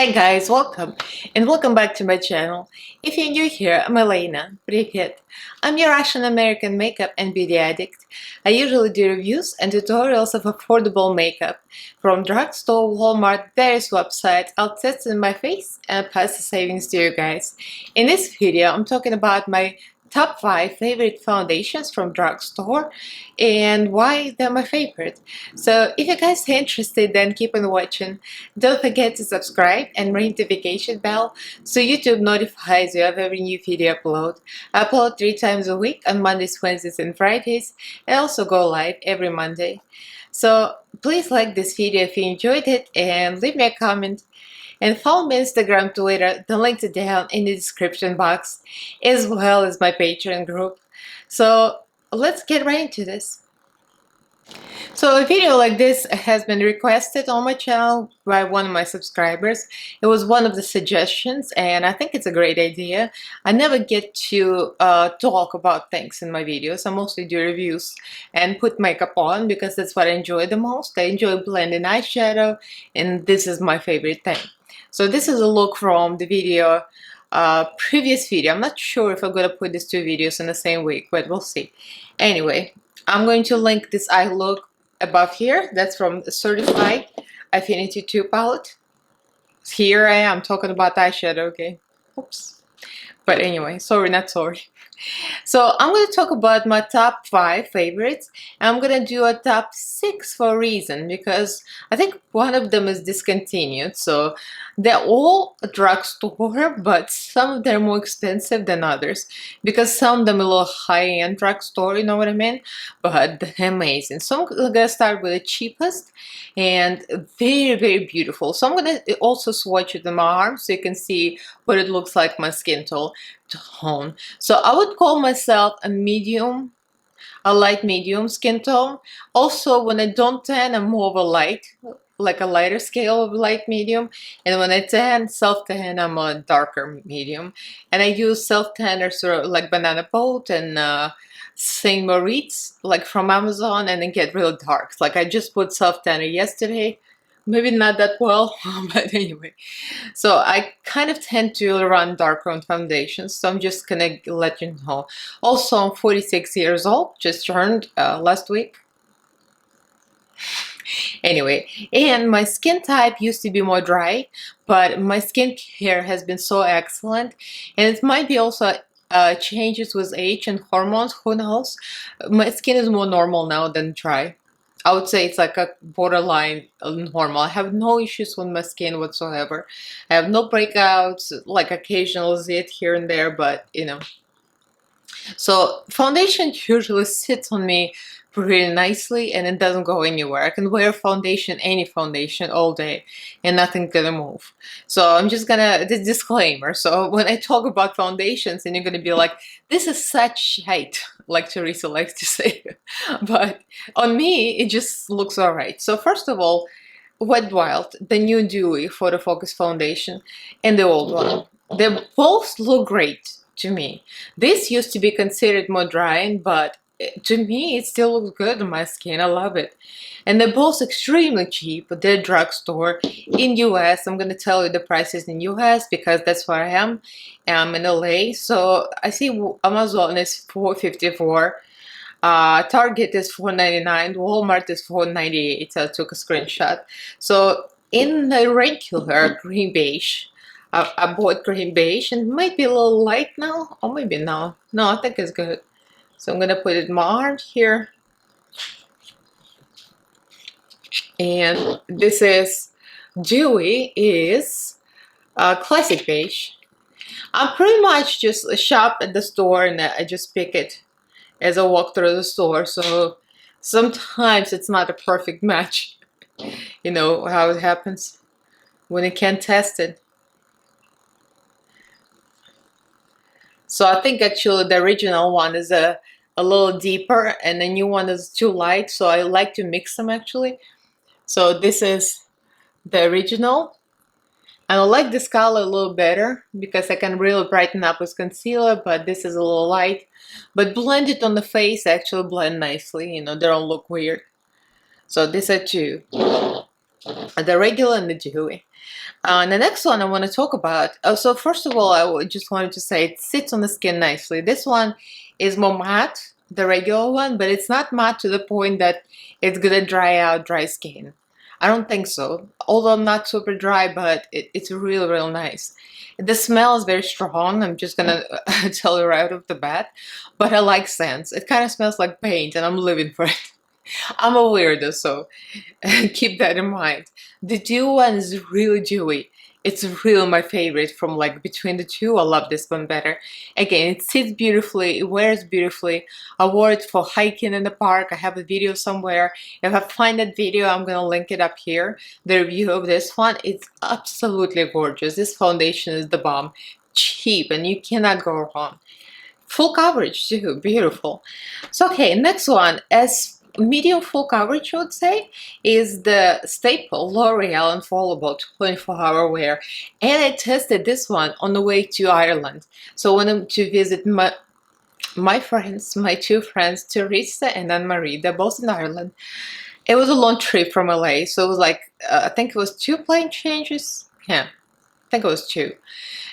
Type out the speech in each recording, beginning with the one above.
Hi guys, welcome and welcome back to my channel. If you're new here, I'm Elaina. Привет. I'm your Russian American makeup and beauty addict. I usually do reviews and tutorials of affordable makeup from drugstore, Walmart, various websites. I'll test in my face and pass the savings to you guys. In this video, I'm talking about my top 5 favorite foundations from drugstore and why they're my favorite. So if you guys are interested, then keep on watching. Don't forget to subscribe and ring the notification bell so YouTube notifies you of every new video upload. I upload 3 times a week on Mondays, Wednesdays and Fridays, and also go live every Monday. So please like this video if you enjoyed it and leave me a comment. And follow me on Instagram, Twitter, the links are down in the description box, as well as my Patreon group. So let's get right into this. So a video like this has been requested on my channel by one of my subscribers. It was one of the suggestions and I think it's a great idea. I never get to talk about things in my videos. I mostly do reviews and put makeup on because that's what I enjoy the most. I enjoy blending eyeshadow and this is my favorite thing. So this is a look from the video, previous video. I'm not sure if I'm going to put these two videos in the same week, but we'll see. Anyway, I'm going to link this eye look above here. That's from the Certified Affinity 2 palette. Here I am talking about eyeshadow, okay? Oops. But anyway, sorry, not sorry. So I'm going to talk about my top 5 favorites. I'm going to do a top 6 for a reason because I think one of them is discontinued. So they're all drugstore, but some of them are more expensive than others because some of them are a little high-end drugstore, you know what I mean? But they're amazing. So I'm going to start with the cheapest and very, very beautiful. So I'm going to also swatch it on my arm so you can see what it looks like my skin tone. So I would call myself a medium, a light medium skin tone. Also, when I don't tan, I'm more of a light, like a lighter scale of light medium. And when I tan, self-tan, I'm a darker medium. And I use self-tanners sort of like Banana Boat and Saint Moritz, like from Amazon, and they get real dark. Like I just put self-tanner yesterday. Maybe not that well, but anyway. So I kind of tend to run darker on foundations, so I'm just gonna let you know. Also, I'm 46 years old, just turned last week. Anyway, and my skin type used to be more dry, but my skincare has been so excellent, and it might be also changes with age and hormones, who knows. My skin is more normal now than dry. I would say it's like a borderline normal. I have no issues with my skin whatsoever. I have no breakouts, like occasional zit here and there, but you know. So foundation usually sits on me pretty nicely and it doesn't go anywhere. I can wear foundation, any foundation all day and nothing's gonna move. So I'm just gonna, this disclaimer. So when I talk about foundations and you're gonna be like, this is such shite, like Teresa likes to say. But on me, it just looks alright. So first of all, Wet Wild, the new Dewy Photo Focus Foundation and the old one. They both look great to me. This used to be considered more drying, but to me it still looks good on my skin. I love it. And they're both extremely cheap. They're drugstore in US. I'm gonna tell you the prices in US because that's where I am. I'm in LA. So I see Amazon is $4.54. Target is $4.99. Walmart is $4.98. So I took a screenshot. So in the regular green beige, I bought green beige and it might be a little light now, or maybe no. No, I think it's good. So I'm gonna put it in my arm here. And this is Dewy is classic beige. I pretty much just shop at the store and I just pick it as I walk through the store. So sometimes it's not a perfect match. You know how it happens when you can't test it. So I think actually the original one is a little deeper and the new one is too light. So I like to mix them actually. So this is the original. And I like this color a little better because I can really brighten up with concealer, but this is a little light. But blend it on the face, actually blend nicely, you know, they don't look weird. So these are two. the regular and the dewy. And the next one I want to talk about. So first of all, just wanted to say it sits on the skin nicely. This one is more matte, the regular one, but it's not matte to the point that it's gonna dry out dry skin. I don't think so. Although I'm not super dry, but it's real nice. The smell is very strong. I'm just gonna tell you right off the bat. But I like scents. It kind of smells like paint, and I'm living for it. I'm a weirdo, so keep that in mind. The dew one is really dewy. It's really my favorite from like between the two. I love this one better. Again, it sits beautifully, it wears beautifully. I wore it for hiking in the park. I have a video somewhere. If I find that video, I'm gonna link it up here. The review of this one, it's absolutely gorgeous. This foundation is the bomb. Cheap, and you cannot go wrong. Full coverage too, beautiful. So okay, next one, as medium full coverage, I would say, is the staple L'Oreal Infallible 24-hour wear. And I tested this one on the way to Ireland. So I went to visit my friends, my two friends, Teresa and Anne-Marie. They're both in Ireland. It was a long trip from LA, so it was like, I think it was 2 plane changes. Yeah, I think it was 2.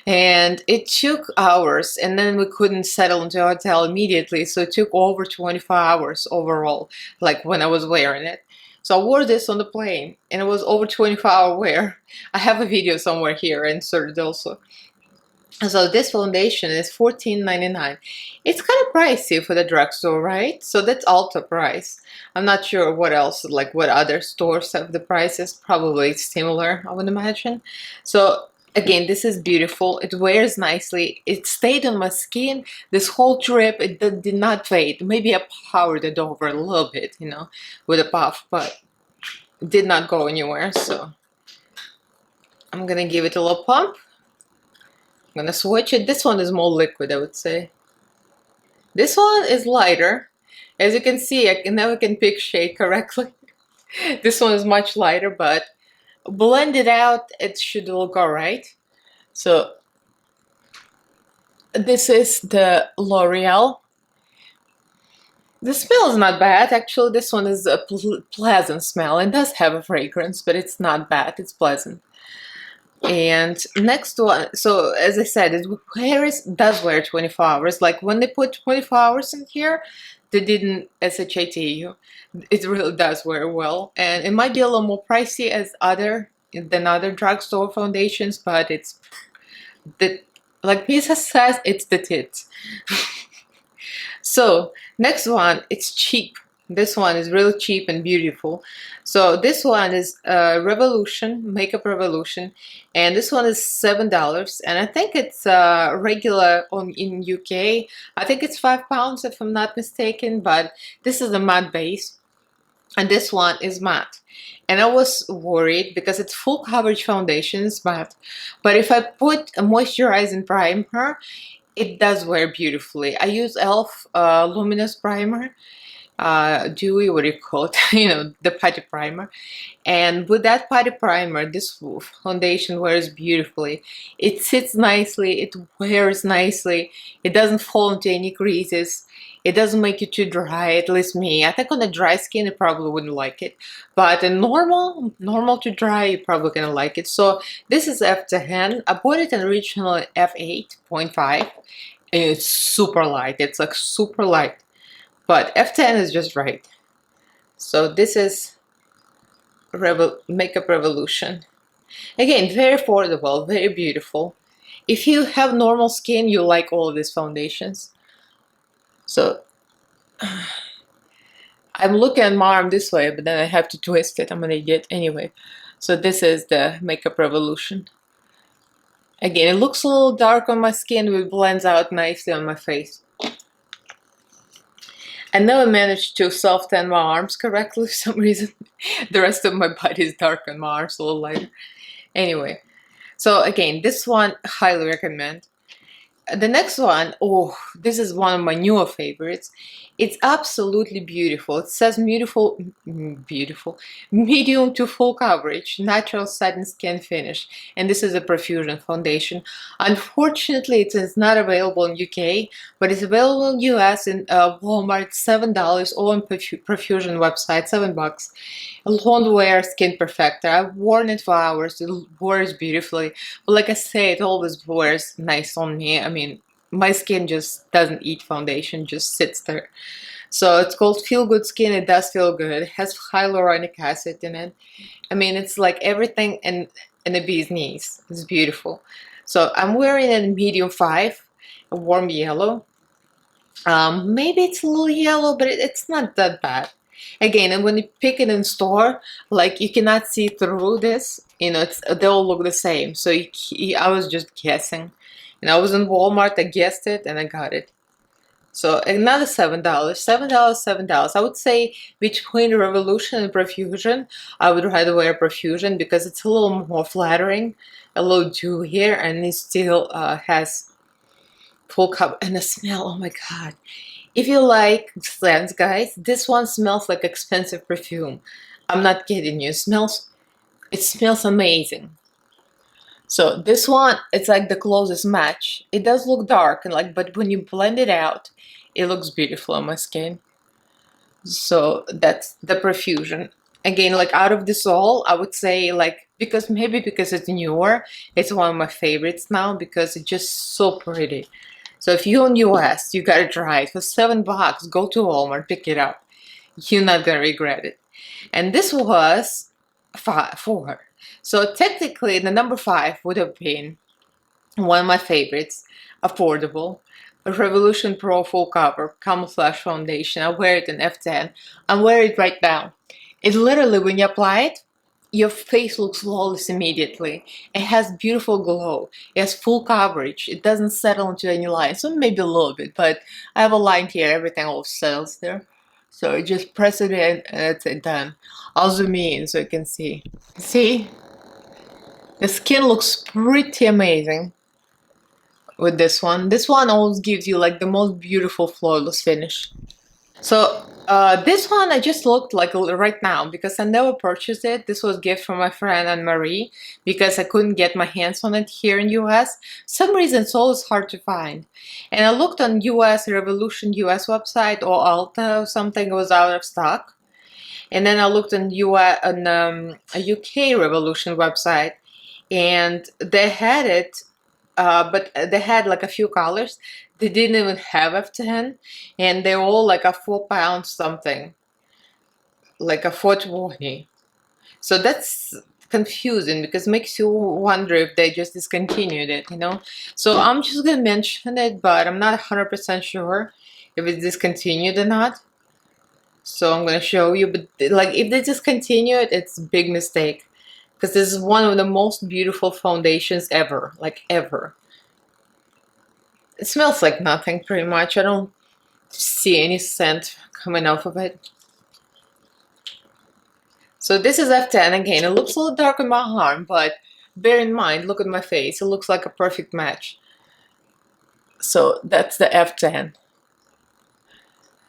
And it took hours, and then we couldn't settle into a hotel immediately, so it took over 24 hours overall, like when I was wearing it. So I wore this on the plane, and it was over 24-hour wear. I have a video somewhere here inserted also. So this foundation is $14.99. It's kind of pricey for the drugstore, right? So that's Ulta price. I'm not sure what else, like what other stores have the prices. Probably similar, I would imagine. So again, this is beautiful. It wears nicely. It stayed on my skin this whole trip. It did not fade. Maybe I powdered it over a little bit, you know, with a puff, but it did not go anywhere. So I'm gonna give it a little pump. I'm gonna switch it. This one is more liquid, I would say. This one is lighter. As you can see, I never can pick shade correctly. This one is much lighter, but blended out, it should look alright. So this is the L'Oreal. The smell is not bad. Actually, this one is a pleasant smell. It does have a fragrance, but it's not bad. It's pleasant. And next one, so as I said, it does wear 24 hours. Like when they put 24 hours in here, they didn't shit you. It really does wear well, and it might be a little more pricey than other drugstore foundations, but it's like Misa says, it's the tits. So next one, it's cheap. This one is really cheap and beautiful. So this one is Revolution, Makeup Revolution, and this one is $7, and I think it's regular in UK. I think it's £5 if I'm not mistaken, but this is a matte base, and this one is matte. And I was worried because it's full coverage foundation, it's matte, but if I put a moisturizing primer, it does wear beautifully. I use e.l.f. Luminous Primer. Dewy, what do you call it? You know, the putty primer. And with that putty primer, this foundation wears beautifully. It sits nicely, it wears nicely, it doesn't fall into any creases, it doesn't make you too dry, at least me. I think on a dry skin, you probably wouldn't like it. But a normal to dry, you're probably gonna like it. So this is F10. I bought it in original F8.5. It's super light, it's like super light. But F10 is just right. So this is Makeup Revolution. Again, very affordable, very beautiful. If you have normal skin, you like all of these foundations. So I'm looking at my arm this way, but then I have to twist it. I'm an idiot anyway. So this is the Makeup Revolution. Again, it looks a little dark on my skin, but it blends out nicely on my face. I never managed to self-tan my arms correctly for some reason. The rest of my body is dark and my arms a little lighter. Anyway, so again, this one, highly recommend. The next one, oh, this is one of my newer favorites. It's absolutely beautiful. It says beautiful, medium to full coverage, natural satin skin finish. And this is a Profusion foundation. Unfortunately, it is not available in UK, but it's available in US in Walmart, $7, or on Profusion website, $7. A long wear skin perfector. I've worn it for hours. It wears beautifully. But like I say, it always wears nice on me. I mean, my skin just doesn't eat foundation, just sits there. So it's called Feel Good Skin. It does feel good. It has hyaluronic acid in it. I mean, it's like everything in a bee's knees. It's beautiful. So I'm wearing it in medium 5, a warm yellow. Maybe it's a little yellow, but it's not that bad. Again, and when you pick it in store, like you cannot see through this. You know, they all look the same. So I was just guessing. And I was in Walmart, I guessed it, and I got it. So another $7, $7. I would say between Revolution and Profusion, I would rather wear Profusion because it's a little more flattering, a little dewier, and it still has full cup. And the smell, oh my god. If you like scents, guys, this one smells like expensive perfume. I'm not kidding you. It smells amazing. So this one, it's like the closest match. It does look dark, and like, but when you blend it out, it looks beautiful on my skin. So that's the Profusion. Again, like out of this all, I would say like because it's newer, it's one of my favorites now because it's just so pretty. So if you're in US, you gotta try it for $7. Go to Walmart, pick it up. You're not gonna regret it. And this was 4. So technically, the number 5 would have been one of my favorites, affordable, a Revolution Pro Full Cover Camouflage Foundation. I wear it in F10. I'm wearing it right now. It literally, when you apply it, your face looks flawless immediately. It has beautiful glow. It has full coverage. It doesn't settle into any lines. So maybe a little bit, but I have a line here. Everything all settles there. So you just press it in and it's done. I'll zoom in so you can see. See? The skin looks pretty amazing with this one. This one always gives you like the most beautiful flawless finish. So this one I just looked like right now because I never purchased it. This was a gift from my friend Anne-Marie because I couldn't get my hands on it here in US. For some reason it's always hard to find. And I looked on US Revolution US website or Ulta or something, was out of stock. And then I looked on a UK Revolution website and they had it, but they had like a few colors. They didn't even have F10, and they're all like a £4 something, like a 420. So that's confusing because it makes you wonder if they just discontinued it, you know. So I'm just gonna mention it, but I'm not 100% sure if it's discontinued or not. So I'm gonna show you, but like if they discontinue it, it's a big mistake because this is one of the most beautiful foundations ever, like ever. It smells like nothing pretty much. I don't see any scent coming off of it. So this is F10 again. It looks a little dark on my arm, but bear in mind, look at my face. It looks like a perfect match. So that's the F10.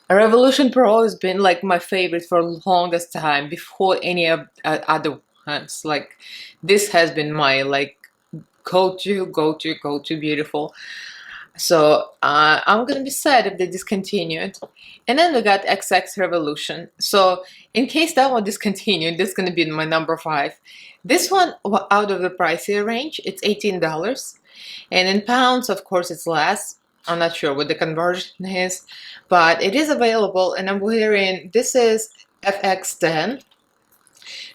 A Revolution Pro has been like my favorite for the longest time before any other ones. Like this has been my like go-to beautiful. So I'm gonna be sad if they discontinue it. And then we got XX Revolution. So in case that one discontinued, this is gonna be my number 5. This one, out of the pricier range, it's $18. And in pounds, of course, it's less. I'm not sure what the conversion is, but it is available. And I'm wearing, this is FX10.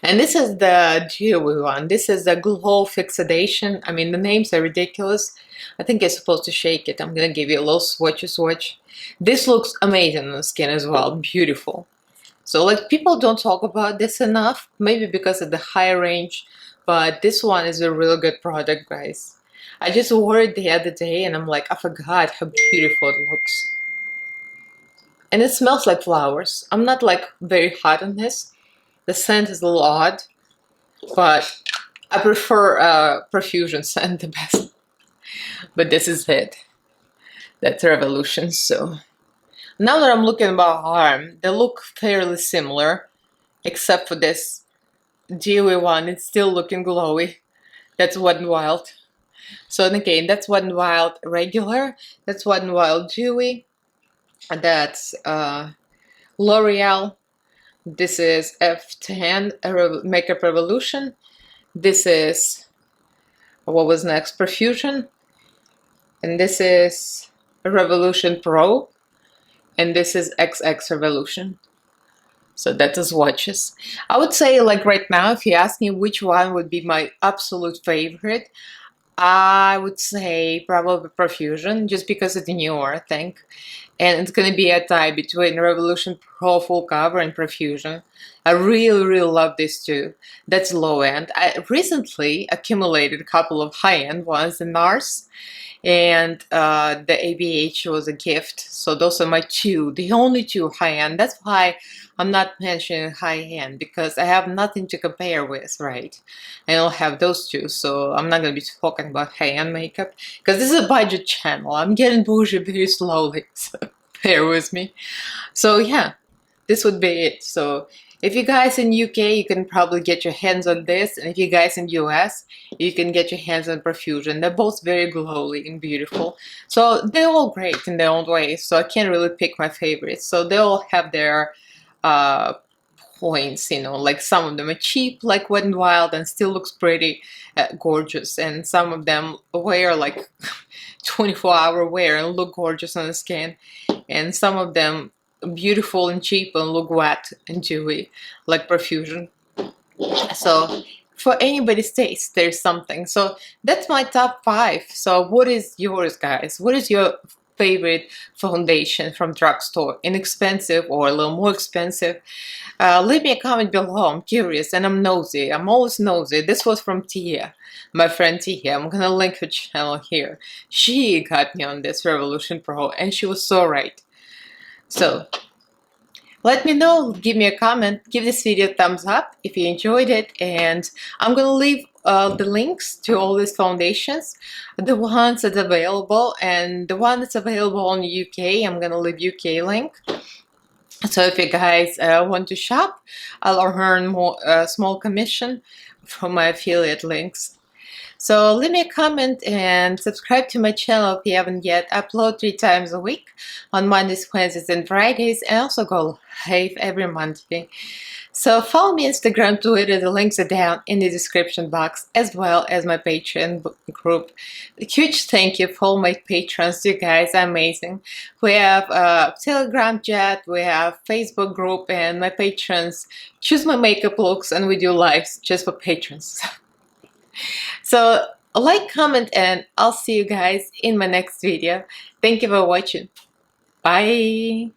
And this is the dewy one. This is the Glow Fixation. I mean, the names are ridiculous. I think you're supposed to shake it. I'm gonna give you a little swatch. This looks amazing on the skin as well. Beautiful. So like people don't talk about this enough, maybe because of the high range, but this one is a really good product, guys. I just wore it the other day and I'm like, I forgot how beautiful it looks. And it smells like flowers. I'm not like very hot on this. The scent is a little odd, but I prefer Profusion scent the best. But this is it. That's Revolution. So now that I'm looking at my arm, they look fairly similar, except for this dewy one. It's still looking glowy. That's Wet n Wild. So again, that's Wet n Wild regular. That's Wet n Wild dewy. And that's L'Oreal. This is F10 Makeup Revolution. This is, what was next? Profusion. And this is Revolution Pro. And this is XX Revolution. So that is swatches. I would say, like right now, if you ask me which one would be my absolute favorite, I would say probably Profusion, just because it's newer, I think. And it's going to be a tie between Revolution Pro Full Cover and Profusion. I really, really love this too. That's low end. I recently accumulated a couple of high end ones in NARS, and the ABH was a gift. So those are my two, the only two high end. That's why I'm not mentioning high end, because I have nothing to compare with, right? I don't have those two, so I'm not going to be talking about high end makeup, because this is a budget channel. I'm getting bougie very slowly, so bear with me. So yeah, this would be it. So if you guys in UK, you can probably get your hands on this, and if you guys in US, you can get your hands on Profusion. They're both very glowy and beautiful. So they're all great in their own way, so I can't really pick my favorites. So they all have their points, you know, like some of them are cheap, like Wet n Wild, and still looks pretty gorgeous, and some of them wear like 24-hour wear and look gorgeous on the skin, and some of them beautiful and cheap and look wet and dewy, like Profusion. So for anybody's taste, there's something. So that's my top 5. So what is yours, guys? What is your favorite foundation from drugstore? Inexpensive or a little more expensive? Leave me a comment below. I'm curious and I'm nosy. I'm always nosy. This was from Tia, my friend Tia. I'm gonna link her channel here. She got me on this Revolution Pro, and she was so right. So let me know, give me a comment, give this video a thumbs up if you enjoyed it, and I'm gonna leave the links to all these foundations, the ones that's available, and the one that's available on UK, I'm gonna leave UK link. So if you guys want to shop, I'll earn more small commission from my affiliate links. So leave me a comment and subscribe to my channel if you haven't yet. I upload 3 times a week on Mondays, Wednesdays, and Fridays, and also go live every Monday. So follow me on Instagram, Twitter, the links are down in the description box, as well as my Patreon group. A huge thank you for all my patrons. You guys are amazing. We have a Telegram chat, we have Facebook group, and my patrons choose my makeup looks, and we do lives just for patrons. So like, comment, and I'll see you guys in my next video. Thank you for watching. Bye.